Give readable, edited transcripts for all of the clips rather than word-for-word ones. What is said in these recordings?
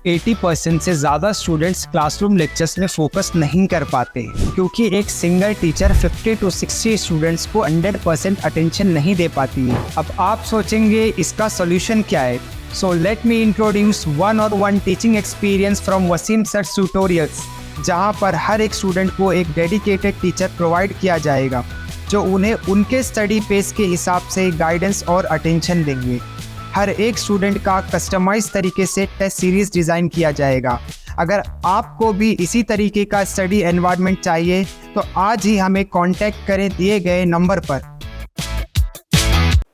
80% से ज़्यादा students classroom lectures में फोकस नहीं कर पाते क्योंकि एक सिंगल टीचर 50 to 60 स्टूडेंट्स को 100% अटेंशन नहीं दे पाती है। अब आप सोचेंगे इसका सोल्यूशन क्या है? So let me introduce one-on-one teaching experience from Wasim sir's tutorials, जहां पर हर एक स्टूडेंट को एक डेडिकेटेड टीचर प्रोवाइड किया जाएगा जो उन्हें उनके स्टडी पेस के हिसाब से गाइडेंस और अटेंशन देंगे। हर एक स्टूडेंट का कस्टमाइज तरीके से टेस्ट सीरीज डिज़ाइन किया जाएगा। अगर आपको भी इसी तरीके का स्टडी एनवायरनमेंट चाहिए तो आज ही हमें कांटेक्ट करें दिए गए नंबर पर।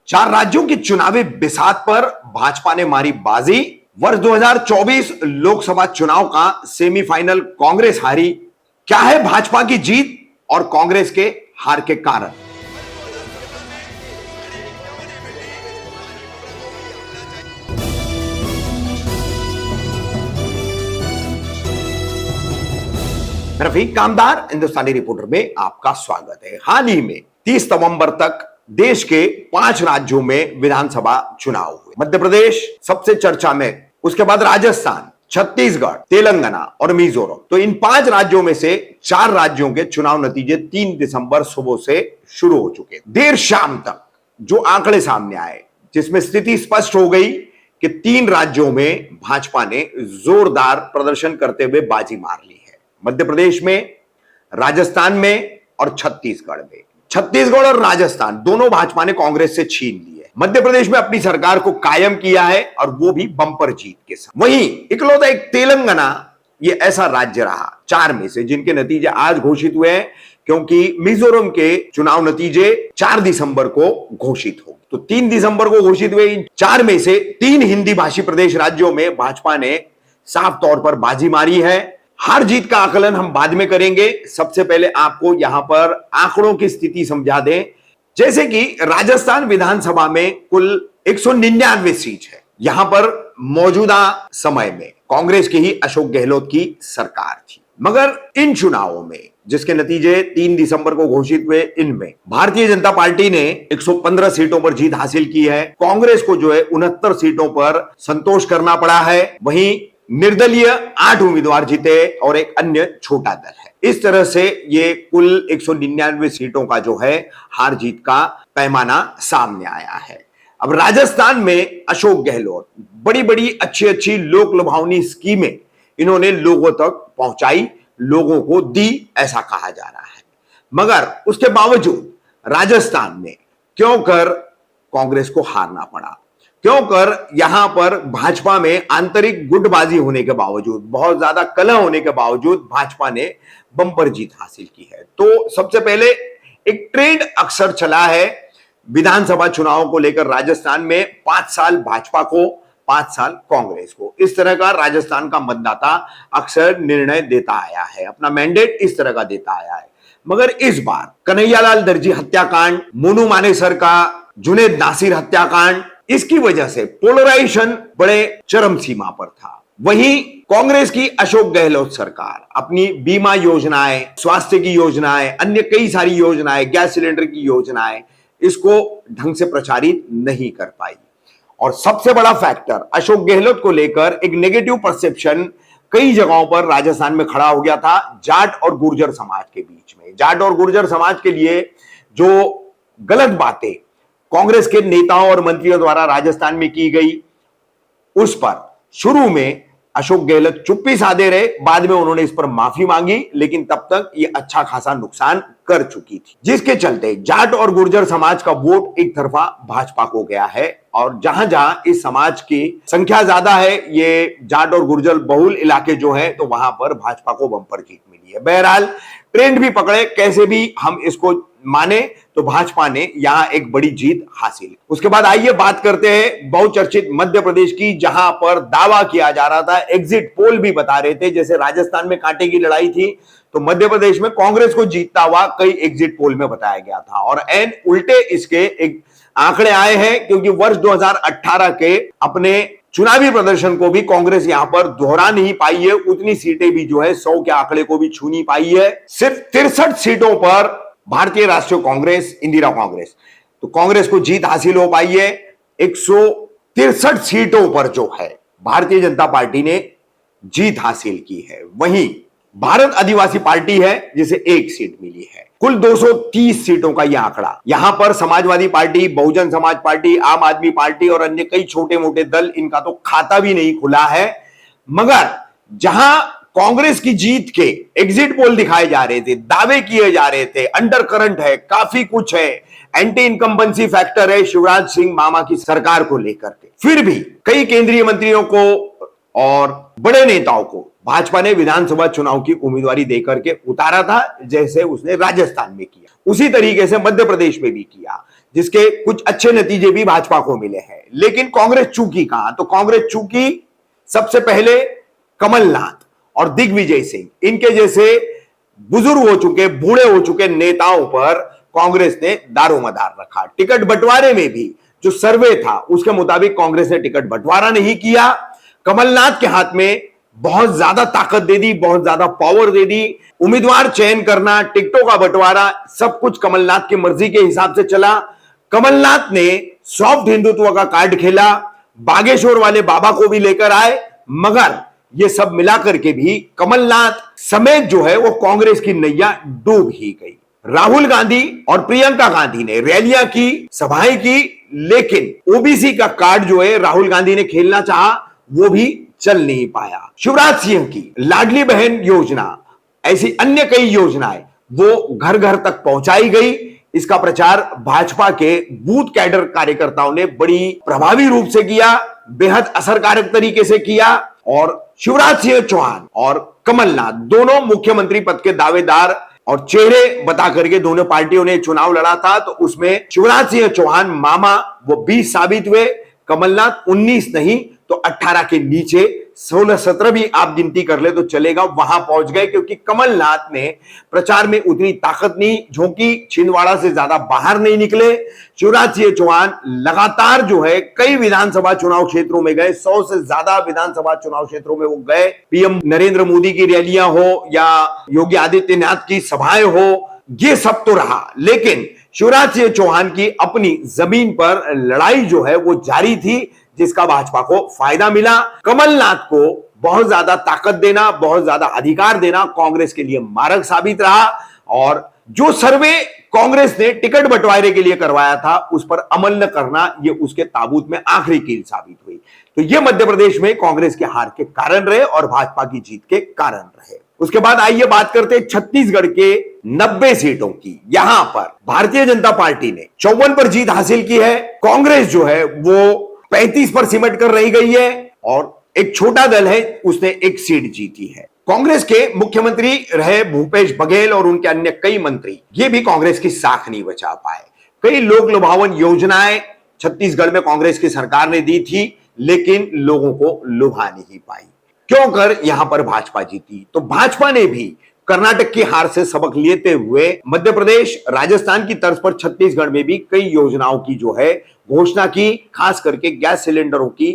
4 राज्यों की चुनावी बिसात पर भाजपा ने मारी बाजी। वर्ष 2024 लोकसभा चुनाव का सेमीफाइनल कांग्रेस हारी। क्या है भाजपा की जीत और कांग्रेस के हार के कारण? रफीक कामदार हिंदुस्तानी रिपोर्टर में आपका स्वागत है। हाल ही में 30 नवंबर तक देश के 5 राज्यों में विधानसभा चुनाव हुए। मध्य प्रदेश सबसे चर्चा में, उसके बाद राजस्थान, छत्तीसगढ़, तेलंगाना और मिजोरम। तो इन 5 राज्यों में से 4 राज्यों के चुनाव नतीजे 3 दिसंबर सुबह से शुरू हो चुके। देर शाम तक जो आंकड़े सामने आए, जिसमें स्थिति स्पष्ट हो गई कि 3 राज्यों में भाजपा ने जोरदार प्रदर्शन करते हुए बाजी मार ली है। मध्य प्रदेश में, राजस्थान में और छत्तीसगढ़ में। छत्तीसगढ़ और राजस्थान दोनों भाजपा ने कांग्रेस से छीन ली है। मध्य प्रदेश में अपनी सरकार को कायम किया है और वो भी बम्पर जीत के साथ। वहीं इकलौता एक तेलंगाना ये ऐसा राज्य रहा 4 में से जिनके नतीजे आज घोषित हुए हैं, क्योंकि मिजोरम के चुनाव नतीजे 4 दिसंबर को घोषित हो। तो 3 दिसंबर को घोषित हुए इन 4 में से 3 हिंदी भाषी प्रदेश राज्यों में भाजपा ने साफ तौर पर बाजी मारी है। हार जीत का आकलन हम बाद में करेंगे। सबसे पहले आपको यहां पर आंकड़ों की स्थिति समझा दें। जैसे कि राजस्थान विधानसभा में कुल 199 सीट है। यहां पर मौजूदा समय में कांग्रेस की ही अशोक गहलोत की सरकार थी। मगर इन चुनावों में जिसके नतीजे 3 दिसंबर को घोषित हुए, इनमें भारतीय जनता पार्टी ने 115 सीटों पर जीत हासिल की है। कांग्रेस को जो है 69 सीटों पर संतोष करना पड़ा है। वहीं निर्दलीय 8 उम्मीदवार जीते और एक अन्य छोटा दल है। इस तरह से ये कुल 199 सीटों का जो है हार जीत का पैमाना सामने आया है। अब राजस्थान में अशोक गहलोत बड़ी बड़ी अच्छी लोक लुभावनी स्कीमें इन्होंने लोगों तक पहुंचाई, लोगों को दी, ऐसा कहा जा रहा है। मगर उसके बावजूद राजस्थान में क्यों कर कांग्रेस को हारना पड़ा? क्यों कर यहां पर भाजपा में आंतरिक गुटबाजी होने के बावजूद, बहुत ज्यादा कलह होने के बावजूद भाजपा ने बम्पर जीत हासिल की है? तो सबसे पहले एक ट्रेंड अक्सर चला है विधानसभा चुनाव को लेकर राजस्थान में, 5 साल भाजपा को, 5 साल कांग्रेस को। इस तरह का राजस्थान का मतदाता अक्सर निर्णय देता आया है, अपना मैंडेट इस तरह का देता आया है। मगर इस बार कन्हैयालाल दर्जी हत्याकांड, मोनू मानेसर का जुनेद नासिर हत्याकांड, इसकी वजह से पोलराइजेशन बड़े चरम सीमा पर था। वहीं कांग्रेस की अशोक गहलोत सरकार अपनी बीमा योजनाएं, स्वास्थ्य की योजनाएं, अन्य कई सारी योजनाएं, गैस सिलेंडर की योजनाएं, इसको ढंग से प्रचारित नहीं कर पाई। और सबसे बड़ा फैक्टर अशोक गहलोत को लेकर एक नेगेटिव परसेप्शन कई जगहों पर राजस्थान में खड़ा हो गया था जाट और गुर्जर समाज के बीच में। जाट और गुर्जर समाज के लिए जो गलत बातें कांग्रेस के नेताओं और मंत्रियों द्वारा राजस्थान में की गई, उस पर शुरू में अशोक गहलोत चुप्पी साधे रहे। बाद में उन्होंने इस पर माफी मांगी, लेकिन तब तक ये अच्छा खासा नुकसान कर चुकी थी, जिसके चलते जाट और गुर्जर समाज का वोट एक तरफा भाजपा को गया है। और जहां जहां इस समाज की संख्या ज्यादा है, ये जाट और गुर्जर बहुल इलाके जो है, तो वहां पर भाजपा को बम्पर जीत मिली है। बहरहाल ट्रेंड भी पकड़े, कैसे भी हम इसको माने, तो भाजपा ने यहां एक बड़ी जीत हासिल। उसके बाद आइए बात करते हैं बहुचर्चित मध्य प्रदेश की, जहां पर दावा किया जा रहा था, एग्जिट पोल भी बता रहे थे, जैसे राजस्थान में कांटे की लड़ाई थी, तो मध्य प्रदेश में कांग्रेस को जीतता हुआ कई एग्जिट पोल में बताया गया था। और एन उल्टे इसके एक आंकड़े आए हैं, क्योंकि वर्ष 2018 के अपने चुनावी प्रदर्शन को भी कांग्रेस यहां पर दोहरा नहीं पाई है। उतनी सीटें भी जो है 100 के आंकड़े को भी छू नहीं पाई है। सिर्फ 63 सीटों पर भारतीय राष्ट्रीय कांग्रेस, इंदिरा कांग्रेस, तो कांग्रेस को जीत हासिल हो पाई है। 163 सीटों पर जो है भारतीय जनता पार्टी ने जीत हासिल की है। वहीं भारत आदिवासी पार्टी है जिसे 1 सीट मिली है। कुल 230 सीटों का यह आंकड़ा। यहां पर समाजवादी पार्टी, बहुजन समाज पार्टी, आम आदमी पार्टी और अन्य कई छोटे मोटे दल, इनका तो खाता भी नहीं खुला है। मगर जहां कांग्रेस की जीत के एग्जिट पोल दिखाए जा रहे थे, दावे किए जा रहे थे, अंडर करंट है, काफी कुछ है, एंटी इनकम्बेंसी फैक्टर है शिवराज सिंह मामा की सरकार को लेकर के, फिर भी कई केंद्रीय मंत्रियों को और बड़े नेताओं को भाजपा ने विधानसभा चुनाव की उम्मीदवारी देकर के उतारा था, जैसे उसने राजस्थान में किया। उसी तरीके से मध्य प्रदेश में भी किया, जिसके कुछ अच्छे नतीजे भी भाजपा को मिले हैं। लेकिन कांग्रेस चूकी कहां? तो कांग्रेस चूकी सबसे पहले कमलनाथ और दिग्विजय सिंह, इनके जैसे बुजुर्ग हो चुके, बूढ़े हो चुके नेताओं पर कांग्रेस ने दारोमदार रखा। टिकट बंटवारे में भी जो सर्वे था उसके मुताबिक कांग्रेस ने टिकट बंटवारा नहीं किया। कमलनाथ के हाथ में बहुत ज्यादा ताकत दे दी, बहुत ज्यादा पावर दे दी। उम्मीदवार चयन करना, टिकटों का बंटवारा, सब कुछ कमलनाथ की मर्जी के हिसाब से चला। कमलनाथ ने सॉफ्ट हिंदुत्व का कार्ड खेला, बागेश्वर वाले बाबा को भी लेकर आए, मगर ये सब मिलाकर के भी कमलनाथ समेत जो है वो कांग्रेस की नैया डूब ही गई। राहुल गांधी और प्रियंका गांधी ने रैलियां की, सभाएं की, लेकिन ओबीसी का कार्ड जो है राहुल गांधी ने खेलना चाहा, वो भी चल नहीं पाया। शिवराज सिंह की लाडली बहन योजना, ऐसी अन्य कई योजनाएं वो घर घर तक पहुंचाई गई। इसका प्रचार भाजपा के बूथ कैडर कार्यकर्ताओं ने बड़ी प्रभावी रूप से किया, बेहद असरकारक तरीके से किया। और शिवराज सिंह चौहान और कमलनाथ दोनों मुख्यमंत्री पद के दावेदार और चेहरे बता करके दोनों पार्टियों ने चुनाव लड़ा था। तो उसमें शिवराज सिंह चौहान मामा वो 20 साबित हुए, कमलनाथ 19 नहीं तो 18 के नीचे 16-17 भी आप गिनती कर ले तो चलेगा, वहां पहुंच गए। क्योंकि कमलनाथ ने प्रचार में उतनी ताकत नहीं झोंकी, छिंदवाड़ा से ज्यादा बाहर नहीं निकले। शिवराज सिंह चौहान लगातार जो है कई विधानसभा चुनाव क्षेत्रों में गए, 100 से ज्यादा विधानसभा चुनाव क्षेत्रों में वो गए। पीएम नरेंद्र मोदी की रैलियां हो या योगी आदित्यनाथ की सभाएं हो, ये सब तो रहा, लेकिन शिवराज सिंह चौहान की अपनी जमीन पर लड़ाई जो है वो जारी थी, जिसका भाजपा को फायदा मिला। कमलनाथ को बहुत ज्यादा ताकत देना, बहुत ज्यादा अधिकार देना कांग्रेस के लिए मारक साबित रहा। और जो सर्वे कांग्रेस ने टिकट बंटवारे के लिए करवाया था उस पर अमल न करना, ये उसके ताबूत में आखिरी कील साबित हुई। तो ये मध्य प्रदेश में कांग्रेस के हार के कारण रहे और भाजपा की जीत के कारण रहे। उसके बाद आइए बात करते हैं छत्तीसगढ़ के 90 सीटों की। यहां पर भारतीय जनता पार्टी ने 54 पर जीत हासिल की है। कांग्रेस जो है वो 35 पर सिमट कर रह गई है और एक छोटा दल है उसने 1 सीट जीती है। कांग्रेस के मुख्यमंत्री रहे भूपेश बघेल और उनके अन्य कई मंत्री, ये भी कांग्रेस की साख नहीं बचा पाए। कई लोक लुभावन योजनाएं छत्तीसगढ़ में कांग्रेस की सरकार ने दी थी, लेकिन लोगों को लुभा नहीं पाई। क्यों कर यहां पर भाजपा जीती? तो भाजपा ने भी कर्नाटक की हार से सबक लेते हुए मध्य प्रदेश, राजस्थान की तर्ज पर छत्तीसगढ़ में भी कई योजनाओं की जो है घोषणा की। खास करके गैस सिलेंडरों की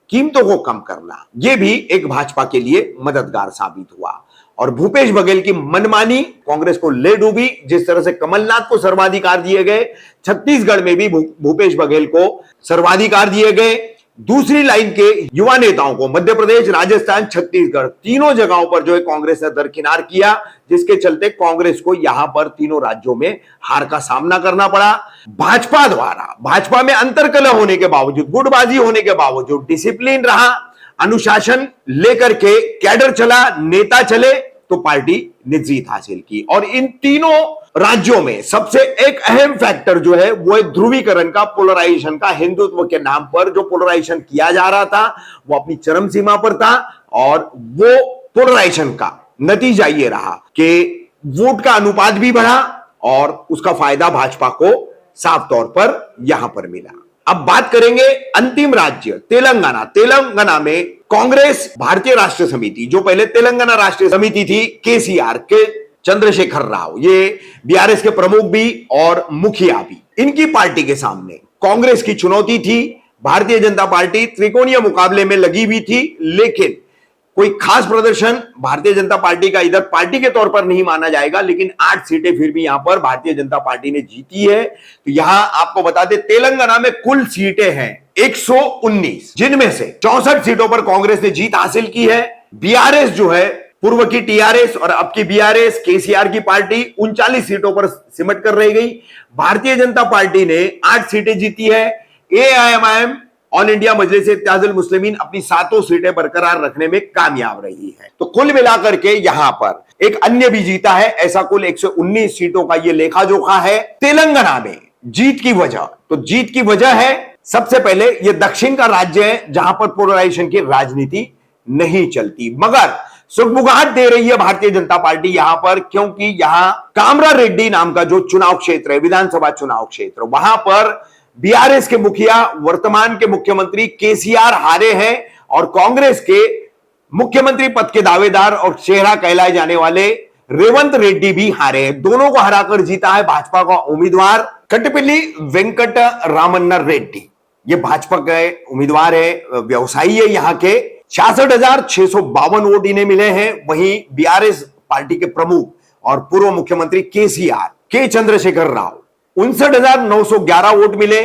कीमतों को कम करना, यह भी एक भाजपा के लिए मददगार साबित हुआ। और भूपेश बघेल की मनमानी कांग्रेस को ले डूबी। जिस तरह से कमलनाथ को सर्वाधिकार दिए गए, छत्तीसगढ़ में भी भूपेश बघेल को सर्वाधिकार दिए गए। दूसरी लाइन के युवा नेताओं को मध्य प्रदेश, राजस्थान, छत्तीसगढ़ तीनों जगहों पर जो है कांग्रेस ने दरकिनार किया, जिसके चलते कांग्रेस को यहां पर तीनों राज्यों में हार का सामना करना पड़ा। भाजपा द्वारा, भाजपा में अंतर्कलह होने के बावजूद, गुटबाजी होने के बावजूद डिसिप्लिन रहा, अनुशासन लेकर के कैडर चला, नेता चले, तो पार्टी ने जीत हासिल की। और इन तीनों राज्यों में सबसे एक अहम फैक्टर जो है वो है ध्रुवीकरण का, पोलराइजेशन का। हिंदुत्व के नाम पर जो पोलराइजेशन किया जा रहा था वो अपनी चरम सीमा पर था। और वो पोलराइजेशन का नतीजा ये रहा कि वोट का अनुपात भी बढ़ा और उसका फायदा भाजपा को साफ तौर पर यहां पर मिला। अब बात करेंगे अंतिम राज्य तेलंगाना। तेलंगाना में कांग्रेस भारतीय राष्ट्रीय समिति, जो पहले तेलंगाना राष्ट्रीय समिति थी, केसीआर के चंद्रशेखर राव, ये बीआरएस के प्रमुख भी और मुखिया भी, इनकी पार्टी के सामने कांग्रेस की चुनौती थी। भारतीय जनता पार्टी त्रिकोणीय मुकाबले में लगी हुई थी, लेकिन कोई खास प्रदर्शन भारतीय जनता पार्टी का इधर पार्टी के तौर पर नहीं माना जाएगा। लेकिन 8 सीटें फिर भी यहां पर भारतीय जनता पार्टी ने जीती है। तो यहां आपको बता दें, तेलंगाना में कुल सीटें हैं 119, जिनमें से 64 सीटों पर कांग्रेस ने जीत हासिल की है। बीआरएस जो है, पूर्व की टीआरएस और अब की बीआरएस, केसीआर की पार्टी 39 सीटों पर सिमट कर रह गई। भारतीय जनता पार्टी ने 8 सीटें जीती है। एआईएमआईएम, ऑल इंडिया मजलिस इत्तेहादुल मुस्लिमीन अपनी 7 सीटें बरकरार रखने में कामयाब रही है। तो कुल मिलाकर के यहां पर एक अन्य भी जीता है। ऐसा कुल 119 सीटों का यह लेखा जोखा है। तेलंगाना में जीत की वजह, तो जीत की वजह है, सबसे पहले यह दक्षिण का राज्य है जहां पर पोलराइजेशन की राजनीति नहीं चलती, मगर सुगबुगाहट दे रही है भारतीय जनता पार्टी यहां पर, क्योंकि यहां कामरारेड्डी नाम का जो चुनाव क्षेत्र है, विधानसभा चुनाव क्षेत्र, वहां पर बीआरएस के मुखिया, वर्तमान के मुख्यमंत्री केसीआर हारे हैं और कांग्रेस के मुख्यमंत्री पद के दावेदार और चेहरा कहलाए जाने वाले रेवंत रेड्डी भी हारे हैं। दोनों को हराकर जीता है भाजपा का उम्मीदवार कट्टपल्ली वेंकट रामन्ना रेड्डी। ये भाजपा के उम्मीदवार है, व्यवसायी है यहाँ के। 66,652 वोट इन्हें मिले हैं। वहीं बीआरएस पार्टी के प्रमुख और पूर्व मुख्यमंत्री केसीआर के चंद्रशेखर राव 59,911 वोट मिले।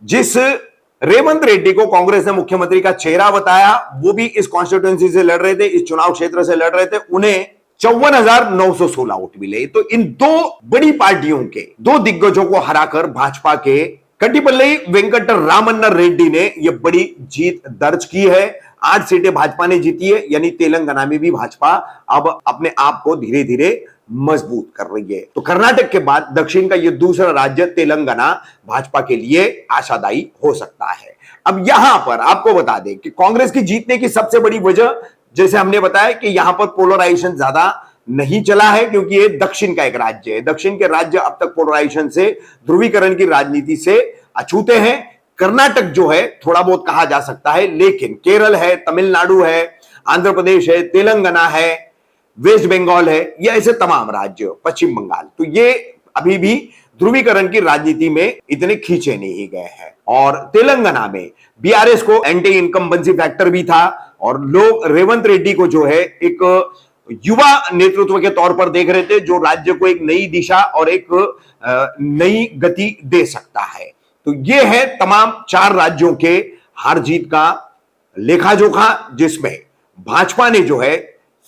जिस रेवंत रेड्डी को कांग्रेस ने मुख्यमंत्री का चेहरा बताया, वो भी इस कॉन्स्टिट्यूएंसी से लड़ रहे थे, इस चुनाव क्षेत्र से लड़ रहे थे, उन्हें 54,916 वोट मिले। तो इन दो बड़ी पार्टियों के दो दिग्गजों को हराकर भाजपा के कट्टपल्ली वेंकट रामन्ना रेड्डी ने यह बड़ी जीत दर्ज की है। 8 सीटें भाजपा ने जीती है, यानी तेलंगाना में भी भाजपा अब अपने आप को धीरे धीरे मजबूत कर रही है। तो कर्नाटक के बाद दक्षिण का यह दूसरा राज्य तेलंगाना भाजपा के लिए आशादायी हो सकता है। अब यहां पर आपको बता दें कि कांग्रेस की जीतने की सबसे बड़ी वजह, जैसे हमने बताया कि यहां पर पोलराइजेशन ज्यादा नहीं चला है, क्योंकि ये दक्षिण का एक राज्य है। दक्षिण के राज्य अब तक पोलराइजेशन से, ध्रुवीकरण की राजनीति से अछूते हैं। कर्नाटक जो है थोड़ा बहुत कहा जा सकता है, लेकिन केरल है, तमिलनाडु है, आंध्र प्रदेश है, तेलंगाना है, वेस्ट बंगाल है, ये ऐसे तमाम राज्य, पश्चिम बंगाल, तो ये अभी भी ध्रुवीकरण की राजनीति में इतने खींचे नहीं गए हैं। और तेलंगाना में बीआरएस को एंटी इनकम्बेंसी फैक्टर भी था और लोग रेवंत रेड्डी को जो है एक युवा नेतृत्व के तौर पर देख रहे थे, जो राज्य को एक नई दिशा और एक नई गति दे सकता है। तो ये है तमाम 4 राज्यों के हार जीत का लेखा जोखा, जिसमें भाजपा ने जो है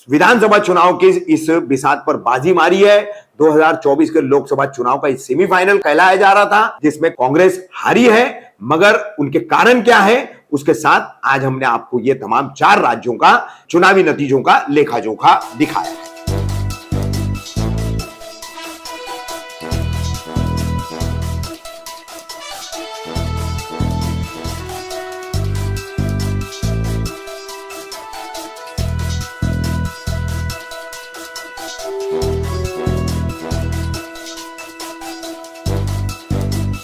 विधानसभा चुनाव के इस बिसात पर बाजी मारी है। 2024 के लोकसभा चुनाव का सेमीफाइनल कहलाया जा रहा था, जिसमें कांग्रेस हारी है, मगर उनके कारण क्या है उसके साथ आज हमने आपको ये तमाम 4 राज्यों का चुनावी नतीजों का लेखा जोखा दिखाया है।